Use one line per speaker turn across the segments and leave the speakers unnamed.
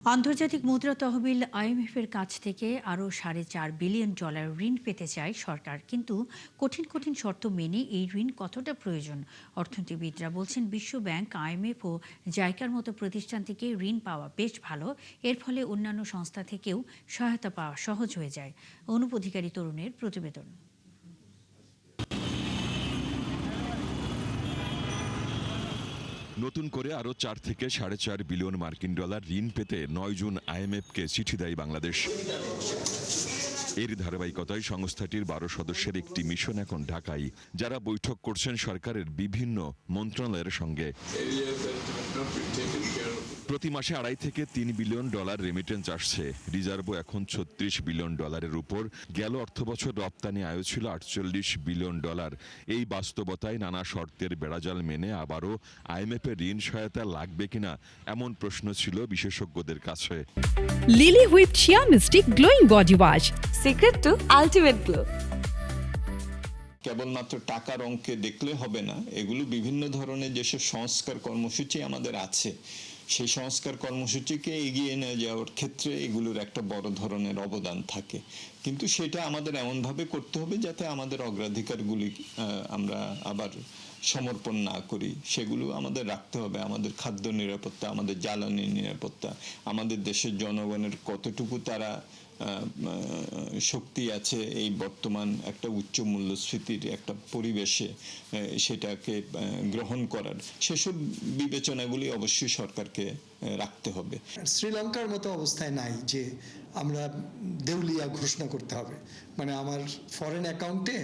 আন্তর্জাতিক মুদ্রা তহবিল আইএমএফের কাছ থেকে আরও $4.5 বিলিয়ন ঋণ পেতে চায় সরকার, কিন্তু কঠিন কঠিন শর্ত মেনে এই ঋণ কতটা প্রয়োজন? অর্থনীতিবিদরা বলছেন বিশ্ব ব্যাংক, আইএমএফ ও জাইকার মতো প্রতিষ্ঠান থেকে ঋণ পাওয়া বেশ ভালো। এর ফলে অন্যান্য সংস্থা থেকেও সহায়তা পাওয়া সহজ হয়ে যায়। অনুপ অধিকারী তরুণের প্রতিবেদন।
নতুন করে আরও 4 থেকে $4.5 বিলিয়ন মার্কিন ডলার ঋণ পেতে 9 জুন আইএমএফকে চিঠি দেয় বাংলাদেশ। এর ধারাবাহিকতায় সংস্থাটির 12 সদস্যের একটি মিশন এখন ঢাকায়, যারা বৈঠক করছেন সরকারের বিভিন্ন মন্ত্রণালয়ের সঙ্গে। প্রতি মাসে $2.5 থেকে $3 বিলিয়ন রেমিটেন্স আসছে। রিজার্ভও এখন $36 বিলিয়ন উপর। গেল অর্থবছর রপ্তানি আয় ছিল $48 বিলিয়ন। এই বাস্তবতায় নানা শর্তের বেড়াজাল মেনে আবারও আইএমএফের ঋণ সহায়তা লাগবে কিনা, এমন প্রশ্ন ছিল বিশেষজ্ঞদের কাছে।
Lily whip shea mystic glowing body wash,
secret to ultimate glow.
কেবলমাত্র টাকার অঙ্কে দেখলে হবে না, এগুলো বিভিন্ন ধরনের যেসব সংস্কার কর্মসূচি আমাদের আছে, সেই সংস্কার কর্মসূচিকে এগিয়ে নিয়ে যাওয়ার ক্ষেত্রে এগুলোর একটা বড় ধরনের অবদান থাকে। কিন্তু সেটা আমাদের এমনভাবে করতে হবে যাতে আমাদের অগ্রাধিকারগুলি আমরা আবার সমর্পণ না করি। সেগুলো আমাদের রাখতে হবে। আমাদের খাদ্য নিরাপত্তা, আমাদের জ্বালানি নিরাপত্তা, আমাদের দেশের জনগণের কতটুকু তারা শক্তি আছে এই বর্তমান একটা উচ্চ মূল্যস্ফীতির একটা পরিবেশে সেটাকে গ্রহণ করার, সেসব বিবেচনাগুলি অবশ্যই সরকারকে রাখতে হবে।
শ্রীলঙ্কার মতো অবস্থায় নাই যে আমরা দেউলিয়া ঘোষণা করতে হবে, মানে আমার ফরেন অ্যাকাউন্টে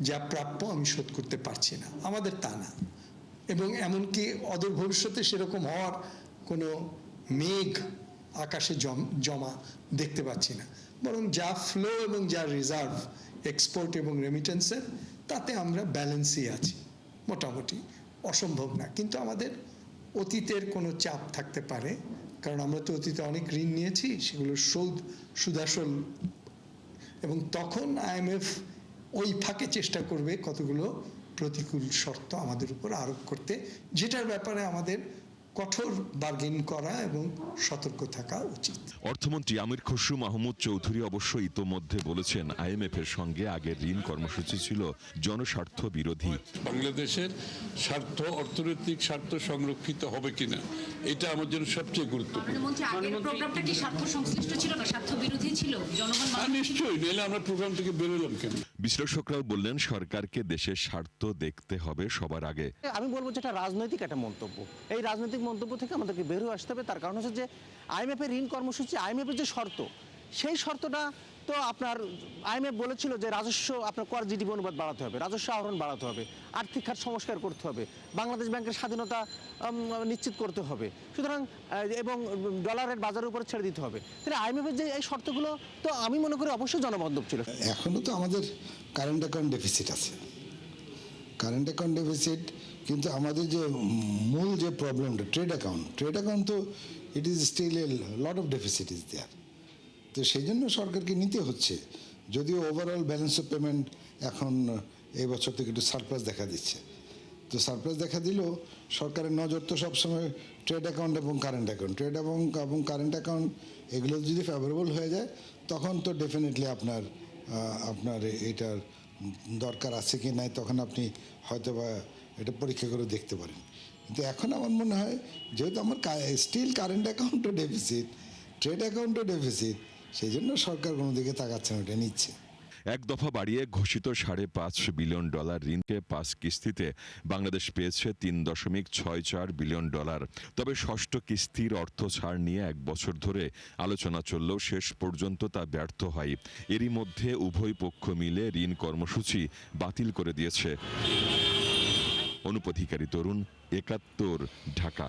যা প্রাপ্য আমি শোধ করতে পারছি না, আমাদের তা না। এবং এমনকি অদূর ভবিষ্যতে সেরকম হওয়ার কোনো মেঘ আকাশে জমা দেখতে পাচ্ছি না। বরং যা ফ্লো এবং যা রিজার্ভ এক্সপোর্ট এবং রেমিটেন্সের, তাতে আমরা ব্যালেন্সই আছি মোটামুটি। অসম্ভব না, কিন্তু আমাদের অতীতের কোনো চাপ থাকতে পারে, কারণ আমরা তো অতীতে অনেক ঋণ নিয়েছি, সেগুলোর সুদাসল, এবং তখন আইএমএফ ওই ফাঁকে চেষ্টা করবে কতগুলো প্রতিকূল শর্ত আমাদের উপর আরোপ করতে, যেটার ব্যাপারে আমাদের কঠোর বার্গেন করা এবং সতর্ক থাকা উচিত।
অর্থমন্ত্রী আমির খসরু মাহমুদ চৌধুরী অবশ্য ইতোমধ্যে বলেছেন, আইএমএফ এর সঙ্গে আগের ঋণ কর্মসূচি ছিল জনস্বার্থ বিরোধী।
বাংলাদেশের স্বার্থ, অর্থনৈতিক স্বার্থ সংরক্ষিত হবে কিনা, এটা আমার জন্য সবচেয়ে গুরুত্বপূর্ণ।
প্রোগ্রামটা কি স্বার্থ সংশ্লিষ্ট ছিল না, স্বার্থ বিরোধী ছিল? জনগণ
নিশ্চয়ই, নইলে আমরা প্রোগ্রাম থেকে বেরোলাম কেন?
বিশ্লেষকরাও বললেন, সরকারকে দেশের স্বার্থ দেখতে হবে সবার আগে।
আমি বলবো যে এটা রাজনৈতিক একটা মন্তব্য। এই রাজনৈতিক মন্তব্য থেকে আমাদেরকে বের হয়ে আসতে হবে। তার কারণ হচ্ছে যে আইএমএফ এর ঋণ কর্মসূচি, আইএমএফ এর যে শর্ত, সেই শর্তটা তো আপনার আইএমএফ বলেছিল যে রাজস্ব, আপনার কর জিডিপি অনুপাত বাড়াতে হবে, রাজস্ব আহরণ বাড়াতে হবে, আর্থিক খাত সংস্কার করতে হবে, বাংলাদেশ ব্যাংকের স্বাধীনতা নিশ্চিত করতে হবে, সুতরাং এবং ডলারের বাজারের উপরে ছেড়ে দিতে হবে। তাহলে আইএমএফ এর যে এই শর্তগুলো তো আমি মনে করি অবশ্যই জনবান্ধব ছিল।
এখনো তো আমাদের কারেন্ট অ্যাকাউন্ট ডেফিসিট আছে, কারেন্ট অ্যাকাউন্ট ডেফিসিট, কিন্তু আমাদের যে মূল যে প্রবলেমটা ট্রেড অ্যাকাউন্ট তো it is still a lot of deficit is there. তো সেই জন্য সরকারকে নিতে হচ্ছে, যদিও ওভারঅল ব্যালেন্স অফ পেমেন্ট এখন এই বছর থেকে একটু সারপ্লাস দেখা দিচ্ছে। তো সারপ্লাস দেখা দিলেও সরকারের নজর তো সবসময় ট্রেড অ্যাকাউন্ট এবং কারেন্ট অ্যাকাউন্ট, ট্রেড এবং কারেন্ট অ্যাকাউন্ট এগুলো যদি ফেভারেবল হয়ে যায়, তখন তো ডেফিনেটলি আপনার এটার দরকার আছে কি নাই, তখন আপনি হয়তো বা এটা পরীক্ষা করে দেখতে পারেন। কিন্তু এখন আমার মনে হয়, যেহেতু আমার স্টিল কারেন্ট অ্যাকাউন্টও ডেফিসিট, ট্রেড অ্যাকাউন্টও ডেফিসিট, সেই জন্য সরকার কোনো দিকে তাকাচ্ছে না, এটা নিচ্ছে।
এক দফা বাড়িয়ে ঘোষিত $5.5 বিলিয়ন ঋণকে 5 কিস্তিতে বাংলাদেশ পেয়েছে $3.64 বিলিয়ন। তবে ষষ্ঠ কিস্তির অর্থ ছাড় নিয়ে 1 বছর ধরে আলোচনা চললেও শেষ পর্যন্ত তা ব্যর্থ হয়। এরই মধ্যে উভয় পক্ষ মিলে ঋণ কর্মসূচি বাতিল করে দিয়েছে। অনুপ অধিকারী তরুণ, 71, ঢাকা।